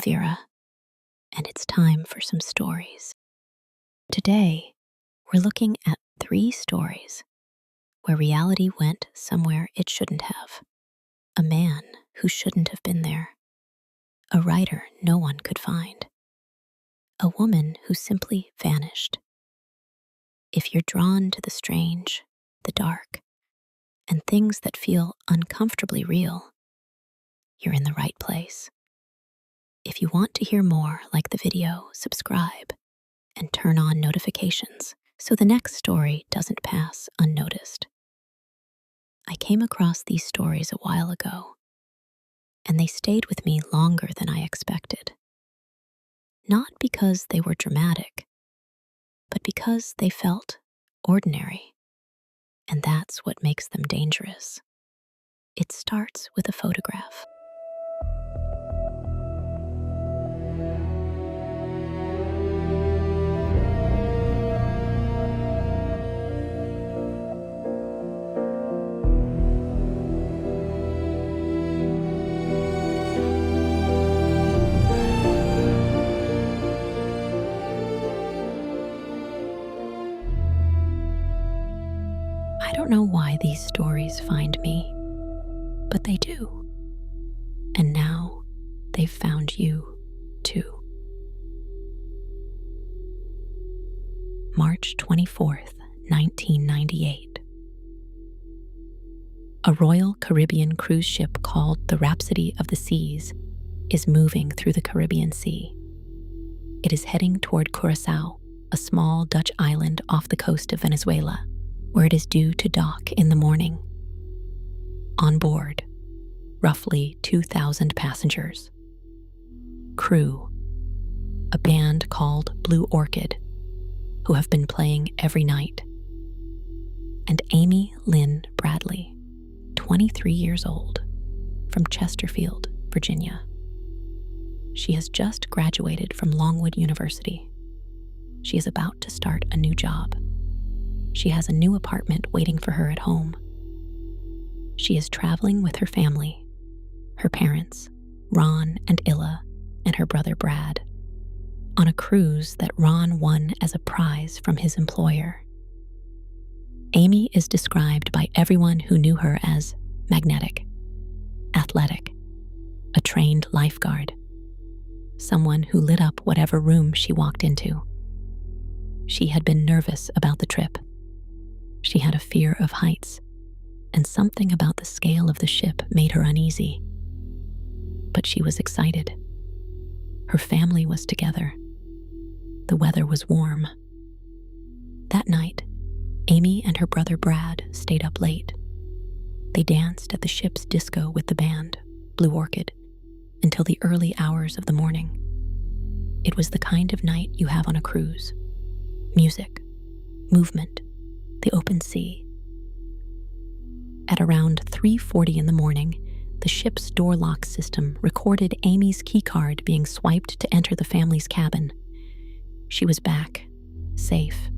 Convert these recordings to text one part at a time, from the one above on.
Vera, and it's time for some stories. Today, we're looking at 3 stories where reality went somewhere it shouldn't have. A man who shouldn't have been there. A writer no one could find. A woman who simply vanished. If you're drawn to the strange, the dark, and things that feel uncomfortably real, you're in the right place. If you want to hear more, like the video, subscribe, and turn on notifications so the next story doesn't pass unnoticed. I came across these stories a while ago, and they stayed with me longer than I expected. Not because they were dramatic, but because they felt ordinary. And that's what makes them dangerous. It starts with a photograph. I don't know why these stories find me, but they do. And now they've found you too. March 24th, 1998. A Royal Caribbean cruise ship called the Rhapsody of the Seas is moving through the Caribbean Sea. It is heading toward Curaçao, a small Dutch island off the coast of Venezuela, where it is due to dock in the morning. On board, roughly 2,000 passengers. Crew, a band called Blue Orchid, who have been playing every night. And Amy Lynn Bradley, 23 years old, from Chesterfield, Virginia. She has just graduated from Longwood University. She is about to start a new job. She has a new apartment waiting for her at home. She is traveling with her family, her parents, Ron and Illa, and her brother Brad, on a cruise that Ron won as a prize from his employer. Amy is described by everyone who knew her as magnetic, athletic, a trained lifeguard, someone who lit up whatever room she walked into. She had been nervous about the trip. She had a fear of heights, and something about the scale of the ship made her uneasy. But she was excited. Her family was together. The weather was warm. That night, Amy and her brother Brad stayed up late. They danced at the ship's disco with the band, Blue Orchid, until the early hours of the morning. It was the kind of night you have on a cruise. Music, movement, the open sea. At around 3:40 in the morning, the ship's door lock system recorded Amy's keycard being swiped to enter the family's cabin. She was back, safe.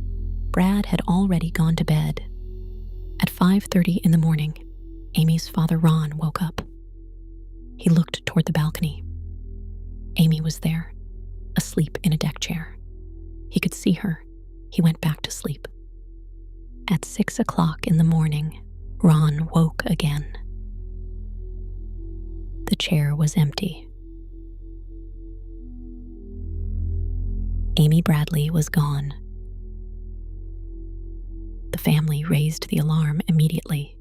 Brad had already gone to bed. At 5:30 in the morning, Amy's father Ron woke up. He looked toward the balcony. Amy was there, asleep in a deck chair. He could see her. He went back to sleep. At 6 o'clock in the morning, Ron woke again. The chair was empty. Amy Bradley was gone. The family raised the alarm immediately.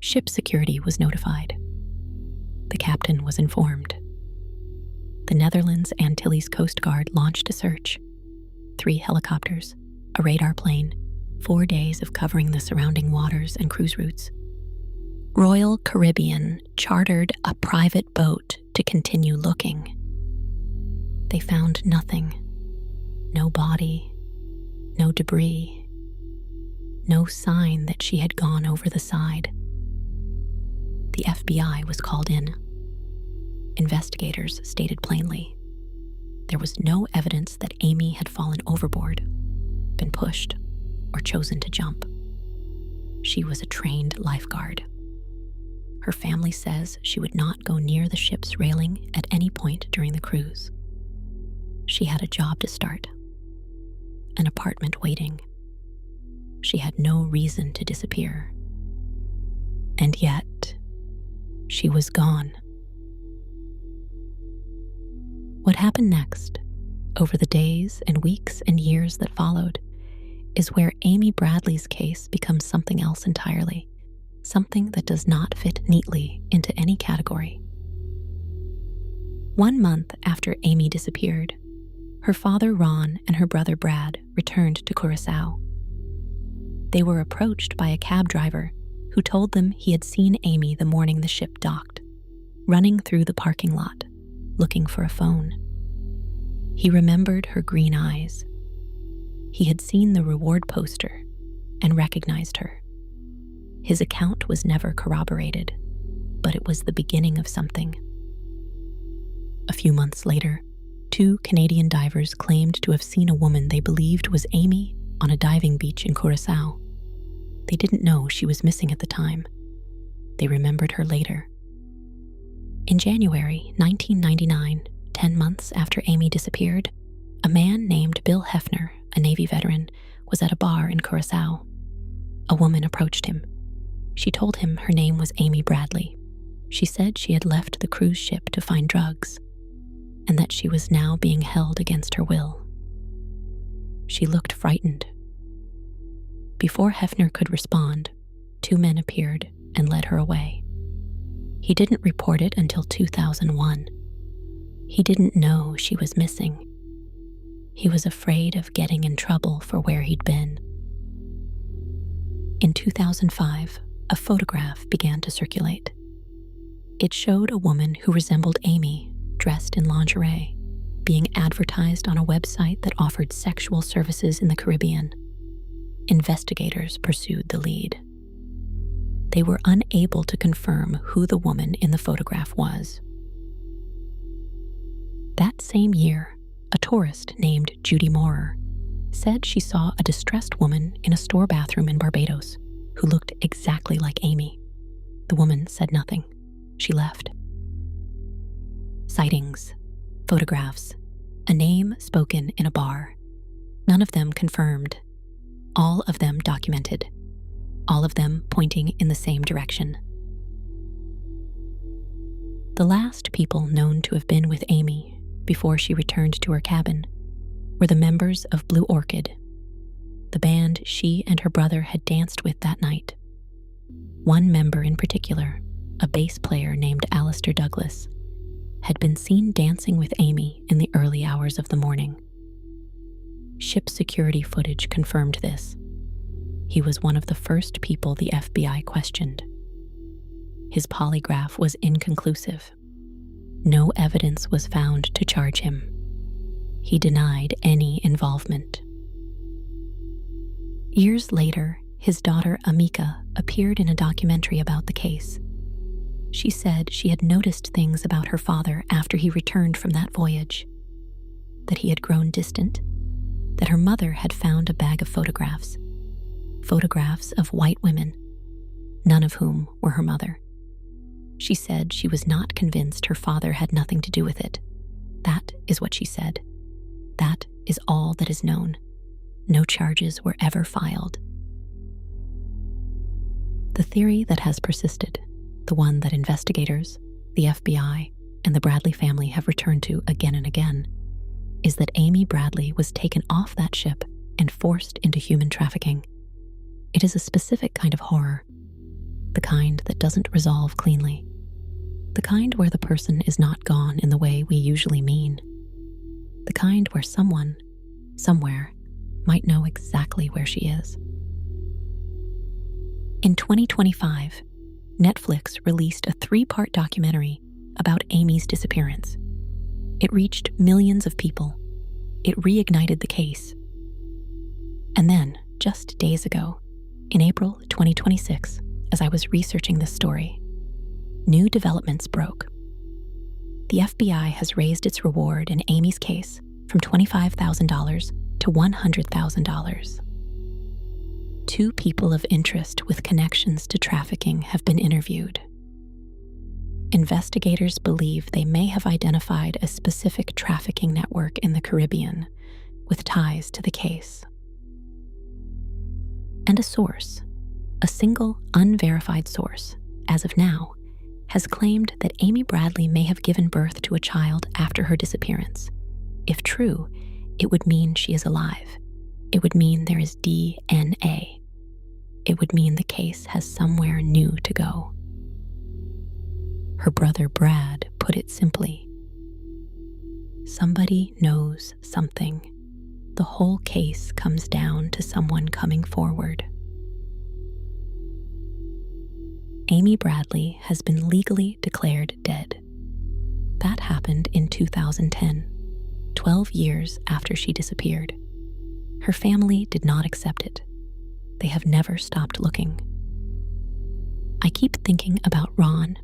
Ship security was notified. The captain was informed. The Netherlands Antilles Coast Guard launched a search. 3 helicopters, a radar plane, 4 days of covering the surrounding waters and cruise routes. Royal Caribbean chartered a private boat to continue looking. They found nothing. No body, no debris, no sign that she had gone over the side. The FBI was called in. Investigators stated plainly, there was no evidence that Amy had fallen overboard, been pushed, or chosen to jump. She was a trained lifeguard. Her family says she would not go near the ship's railing at any point during the cruise. She had a job to start, an apartment waiting. She had no reason to disappear. And yet, she was gone. What happened next, over the days and weeks and years that followed, is where Amy Bradley's case becomes something else entirely, something that does not fit neatly into any category. 1 month after Amy disappeared, her father Ron and her brother Brad returned to Curacao. They were approached by a cab driver who told them he had seen Amy the morning the ship docked, running through the parking lot, looking for a phone. He remembered her green eyes. He had seen the reward poster and recognized her. His account was never corroborated, but it was the beginning of something. A few months later, 2 Canadian divers claimed to have seen a woman they believed was Amy on a diving beach in Curacao. They didn't know she was missing at the time. They remembered her later. In January 1999, 10 months after Amy disappeared, a man named Bill Hefner, a Navy veteran, was at a bar in Curacao. A woman approached him. She told him her name was Amy Bradley. She said she had left the cruise ship to find drugs, and that she was now being held against her will. She looked frightened. Before Hefner could respond, 2 men appeared and led her away. He didn't report it until 2001. He didn't know she was missing. He was afraid of getting in trouble for where he'd been. In 2005, a photograph began to circulate. It showed a woman who resembled Amy, dressed in lingerie, being advertised on a website that offered sexual services in the Caribbean. Investigators pursued the lead. They were unable to confirm who the woman in the photograph was. That same year, a tourist named Judy Moorer said she saw a distressed woman in a store bathroom in Barbados who looked exactly like Amy. The woman said nothing. She left. Sightings, photographs, a name spoken in a bar. None of them confirmed. All of them documented. All of them pointing in the same direction. The last people known to have been with Amy before she returned to her cabin were the members of Blue Orchid, the band she and her brother had danced with that night. One member in particular, a bass player named Alistair Douglas, had been seen dancing with Amy in the early hours of the morning. Ship security footage confirmed this. He was one of the first people the FBI questioned. His polygraph was inconclusive. No evidence was found to charge him. He denied any involvement. Years later, his daughter Amika appeared in a documentary about the case. She said she had noticed things about her father after he returned from that voyage. That he had grown distant, that her mother had found a bag of photographs of white women, none of whom were her mother. She said she was not convinced her father had nothing to do with it. That is what she said. That is all that is known. No charges were ever filed. The theory that has persisted, the one that investigators, the FBI, and the Bradley family have returned to again and again, is that Amy Bradley was taken off that ship and forced into human trafficking. It is a specific kind of horror, the kind that doesn't resolve cleanly, the kind where the person is not gone in the way we usually mean, the kind where someone, somewhere, might know exactly where she is. In 2025, Netflix released a 3-part documentary about Amy's disappearance. It reached millions of people. It reignited the case. And then, just days ago, in April 2026, as I was researching this story, new developments broke. The FBI has raised its reward in Amy's case from $25,000 to $100,000. 2 people of interest with connections to trafficking have been interviewed. investigators believe they may have identified a specific trafficking network in the Caribbean with ties to the case. And a source, a single unverified source, as of now, has claimed that Amy Bradley may have given birth to a child after her disappearance. If true, it would mean she is alive. It would mean there is DNA. It would mean the case has somewhere new to go. Her brother Brad put it simply. Somebody knows something. The whole case comes down to someone coming forward. Amy Bradley has been legally declared dead. That happened in 2010, 12 years after she disappeared. Her family did not accept it. They have never stopped looking. I keep thinking about Ron,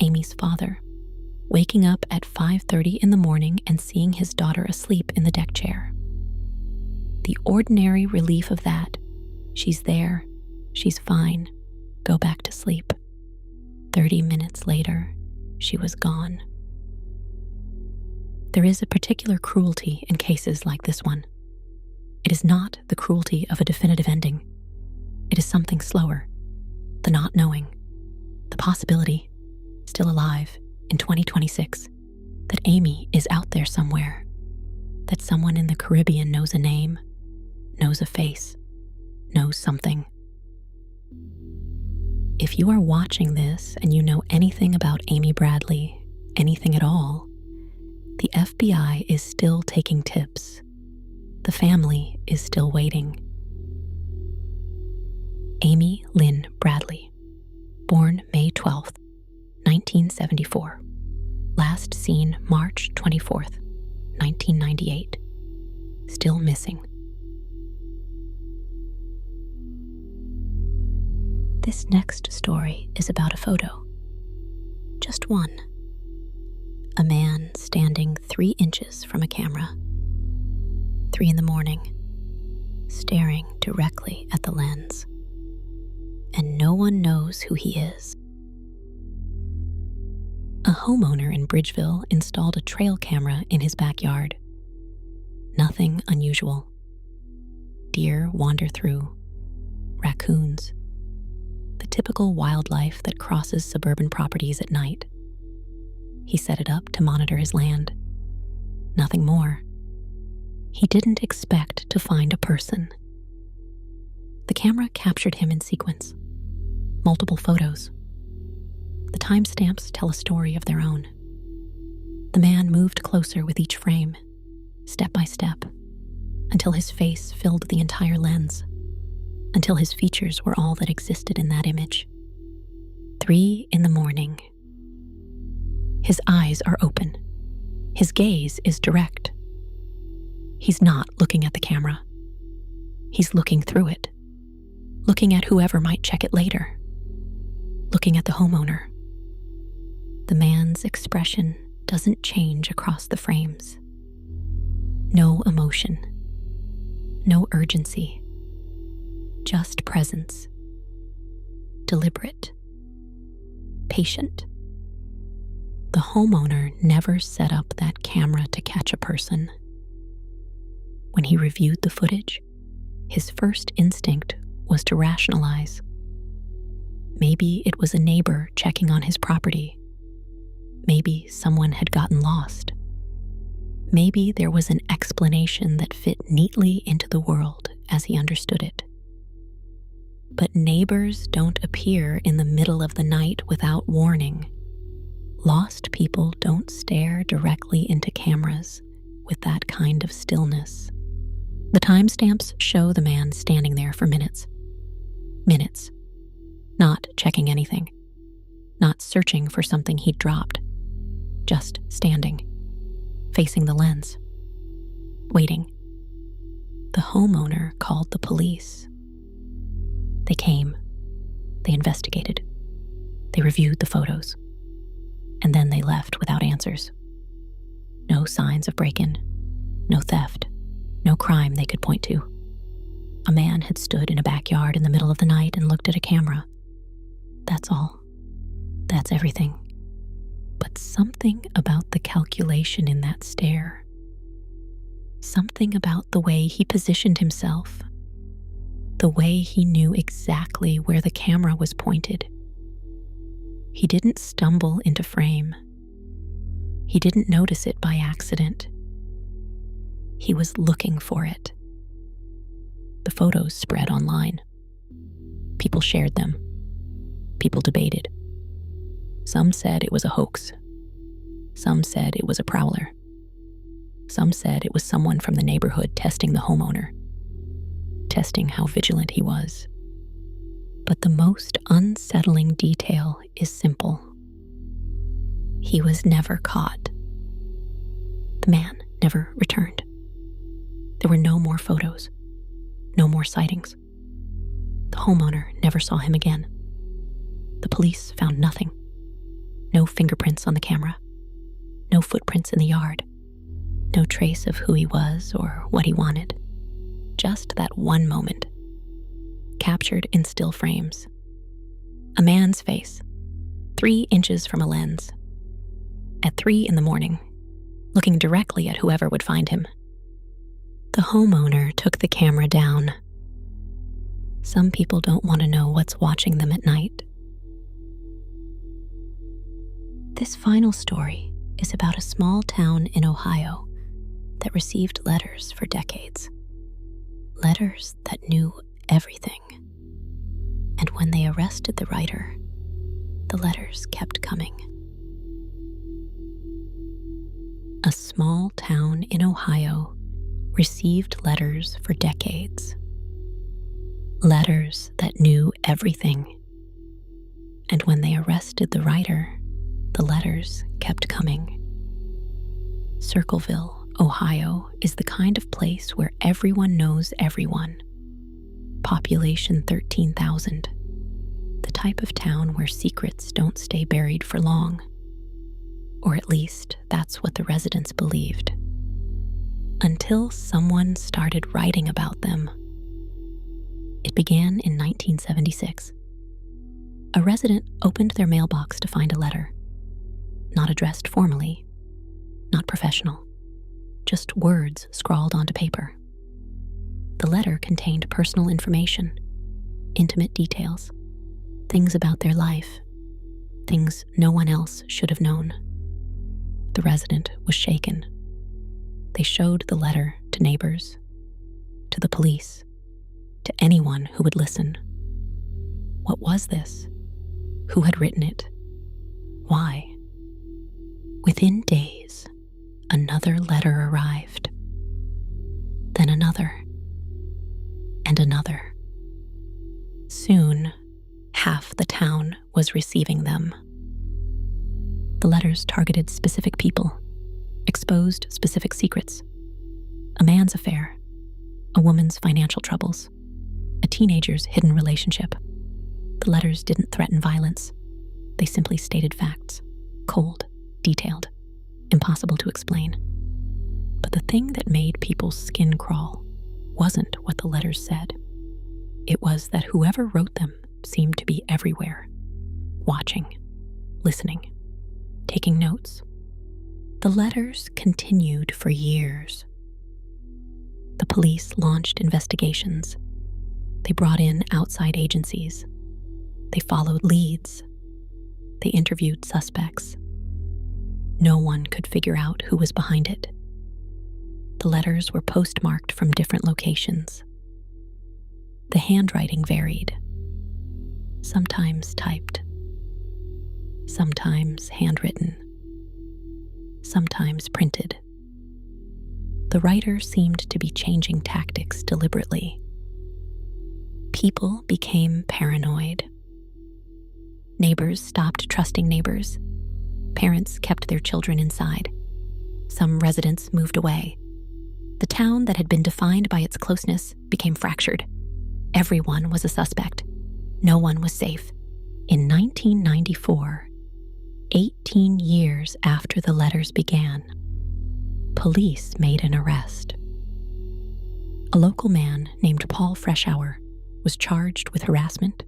Amy's father, waking up at 5:30 in the morning and seeing his daughter asleep in the deck chair. The ordinary relief of that, she's there, she's fine, go back to sleep. 30 minutes later, she was gone. There is a particular cruelty in cases like this one. It is not the cruelty of a definitive ending. It is something slower, the not knowing, the possibility, still alive in 2026, that Amy is out there somewhere, that someone in the Caribbean knows a name, knows a face, knows something. If you are watching this and you know anything about Amy Bradley, anything at all, the FBI is still taking tips. The family is still waiting. Amy Lynn Bradley, born May 12th, 1974. Last seen March 24th, 1998. Still missing. This next story is about a photo. Just one. A man standing 3 inches from a camera. 3 in the morning, staring directly at the lens. And no one knows who he is. A homeowner in Bridgeville installed a trail camera in his backyard. Nothing unusual. Deer wander through, raccoons, the typical wildlife that crosses suburban properties at night. He set it up to monitor his land. Nothing more. He didn't expect to find a person. The camera captured him in sequence. Multiple photos. The timestamps tell a story of their own. The man moved closer with each frame, step by step, until his face filled the entire lens, until his features were all that existed in that image. 3 in the morning. His eyes are open. His gaze is direct. He's not looking at the camera. He's looking through it, looking at whoever might check it later, looking at the homeowner. The man's expression doesn't change across the frames. No emotion, no urgency, just presence. Deliberate, patient. The homeowner never set up that camera to catch a person. When he reviewed the footage, his first instinct was to rationalize. Maybe it was a neighbor checking on his property. Maybe someone had gotten lost. Maybe there was an explanation that fit neatly into the world as he understood it. But neighbors don't appear in the middle of the night without warning. Lost people don't stare directly into cameras with that kind of stillness. The timestamps show the man standing there for minutes. Minutes. Not checking anything. Not searching for something he'd dropped. Just standing, facing the lens, waiting. The homeowner called the police. They came. They investigated. They reviewed the photos. And then they left without answers. No signs of break-in, no theft, no crime they could point to. A man had stood in a backyard in the middle of the night and looked at a camera. That's all. That's everything. But something about the calculation in that stare, something about the way he positioned himself, the way he knew exactly where the camera was pointed. He didn't stumble into frame. He didn't notice it by accident. He was looking for it. The photos spread online. People shared them. People debated. Some said it was a hoax. Some said it was a prowler. Some said it was someone from the neighborhood testing the homeowner, testing how vigilant he was. But the most unsettling detail is simple. He was never caught. The man never returned. There were no more photos, no more sightings. The homeowner never saw him again. The police found nothing. No fingerprints on the camera. No footprints in the yard. No trace of who he was or what he wanted. Just that one moment, captured in still frames. A man's face, 3 inches from a lens. At 3 a.m, looking directly at whoever would find him. The homeowner took the camera down. Some people don't want to know what's watching them at night. This final story is about a small town in Ohio that received letters for decades. Letters that knew everything. And when they arrested the writer, the letters kept coming. A small town in Ohio received letters for decades. Letters that knew everything. And when they arrested the writer, the letters kept coming. Circleville, Ohio, is the kind of place where everyone knows everyone. Population 13,000. The type of town where secrets don't stay buried for long. Or at least, that's what the residents believed. Until someone started writing about them. It began in 1976. A resident opened their mailbox to find a letter. Not addressed formally, not professional, just words scrawled onto paper. The letter contained personal information, intimate details, things about their life, things no one else should have known. The resident was shaken. They showed the letter to neighbors, to the police, to anyone who would listen. What was this? Who had written it? Why? Within days, another letter arrived. Then another. And another. Soon, half the town was receiving them. The letters targeted specific people, exposed specific secrets. A man's affair, a woman's financial troubles, a teenager's hidden relationship. The letters didn't threaten violence. They simply stated facts, cold, detailed, impossible to explain. But the thing that made people's skin crawl wasn't what the letters said. It was that whoever wrote them seemed to be everywhere, watching, listening, taking notes. The letters continued for years. The police launched investigations. They brought in outside agencies. They followed leads. They interviewed suspects. No one could figure out who was behind it. The letters were postmarked from different locations. The handwriting varied. Sometimes typed. Sometimes handwritten. Sometimes printed. The writer seemed to be changing tactics deliberately. People became paranoid. Neighbors stopped trusting neighbors. Parents kept their children inside. Some residents moved away. The town that had been defined by its closeness became fractured. Everyone was a suspect. No one was safe. In 1994, 18 years after the letters began, police made an arrest. A local man named Paul Freshour was charged with harassment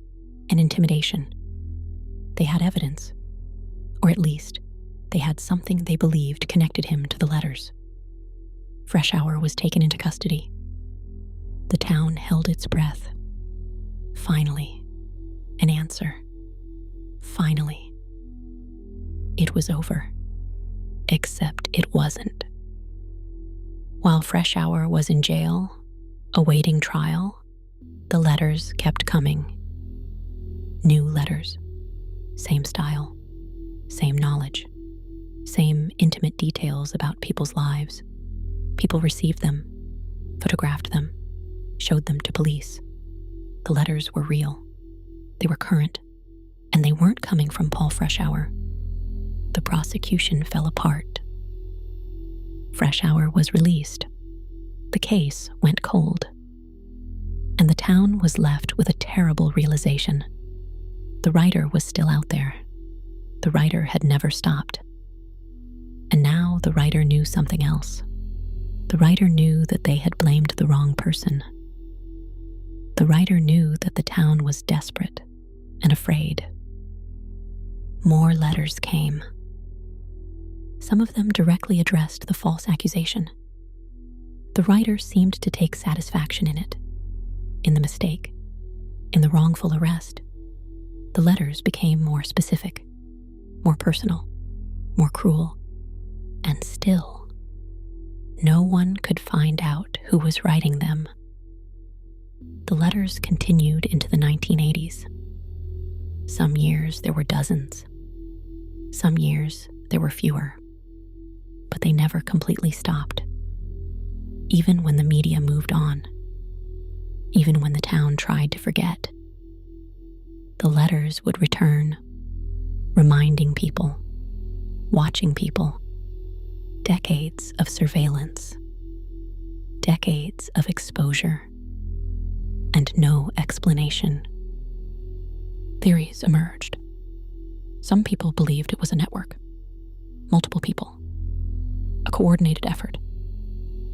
and intimidation. They had evidence, or at least They had something they believed connected him to the letters. Freshour was taken into custody. The town held its breath. Finally, an answer. Finally. It was over. Except it wasn't. While Freshour was in jail, awaiting trial, the letters kept coming. New letters. Same style. Same knowledge. Same intimate details about people's lives. People received them, photographed them, showed them to police. The letters were real. They were current, and they weren't coming from Paul Freshour. The prosecution fell apart. Freshour was released. The case went cold. And the town was left with a terrible realization. The writer was still out there. The writer had never stopped. And now the writer knew something else. The writer knew that they had blamed the wrong person. The writer knew that the town was desperate and afraid. More letters came. Some of them directly addressed the false accusation. The writer seemed to take satisfaction in it, in the mistake, in the wrongful arrest. The letters became more specific, more personal, more cruel, and still, no one could find out who was writing them. The letters continued into the 1980s. Some years there were dozens. Some years there were fewer. But they never completely stopped. Even when the media moved on. Even when the town tried to forget. The letters would return, reminding people, watching people. Decades of surveillance. Decades of exposure. And no explanation. Theories emerged. Some people believed it was a network. Multiple people. A coordinated effort.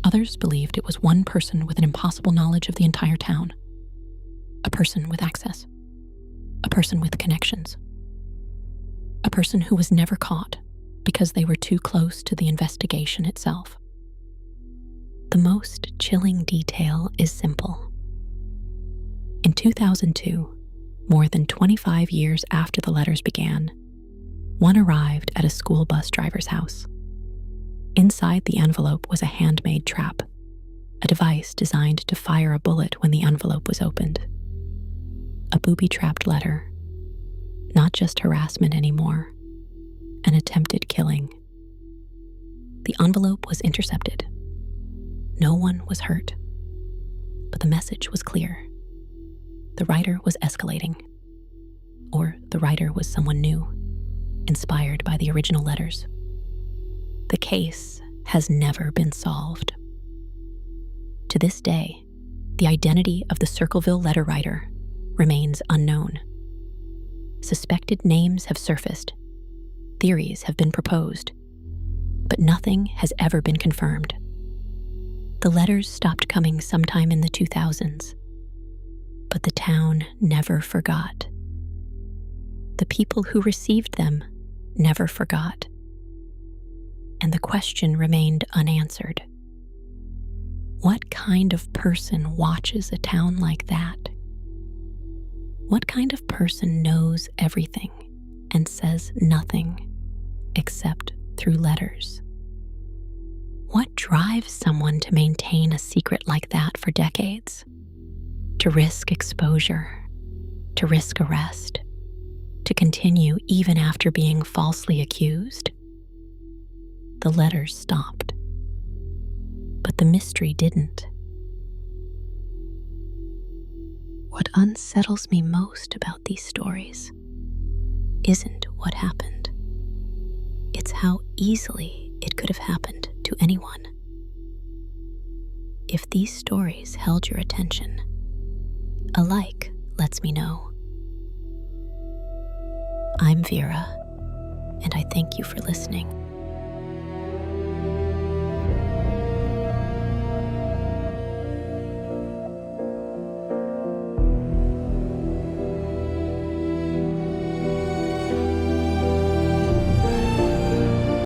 Others believed it was one person with an impossible knowledge of the entire town. A person with access. A person with connections. A person who was never caught because they were too close to the investigation itself. The most chilling detail is simple. In 2002, more than 25 years after the letters began, one arrived at a school bus driver's house. Inside the envelope was a handmade trap, a device designed to fire a bullet when the envelope was opened. A booby-trapped letter, not just harassment anymore, an attempted killing. The envelope was intercepted. No one was hurt, but the message was clear. The writer was escalating, or the writer was someone new, inspired by the original letters. The case has never been solved. To this day, the identity of the Circleville letter writer remains unknown. Suspected names have surfaced, theories have been proposed, but nothing has ever been confirmed. The letters stopped coming sometime in the 2000s, but the town never forgot. The people who received them never forgot. And the question remained unanswered. What kind of person watches a town like that? What kind of person knows everything and says nothing except through letters? What drives someone to maintain a secret like that for decades? To risk exposure, to risk arrest, to continue even after being falsely accused? The letters stopped, but the mystery didn't. What unsettles me most about these stories isn't what happened. It's how easily it could have happened to anyone. If these stories held your attention, a like lets me know. I'm Vera, and I thank you for listening.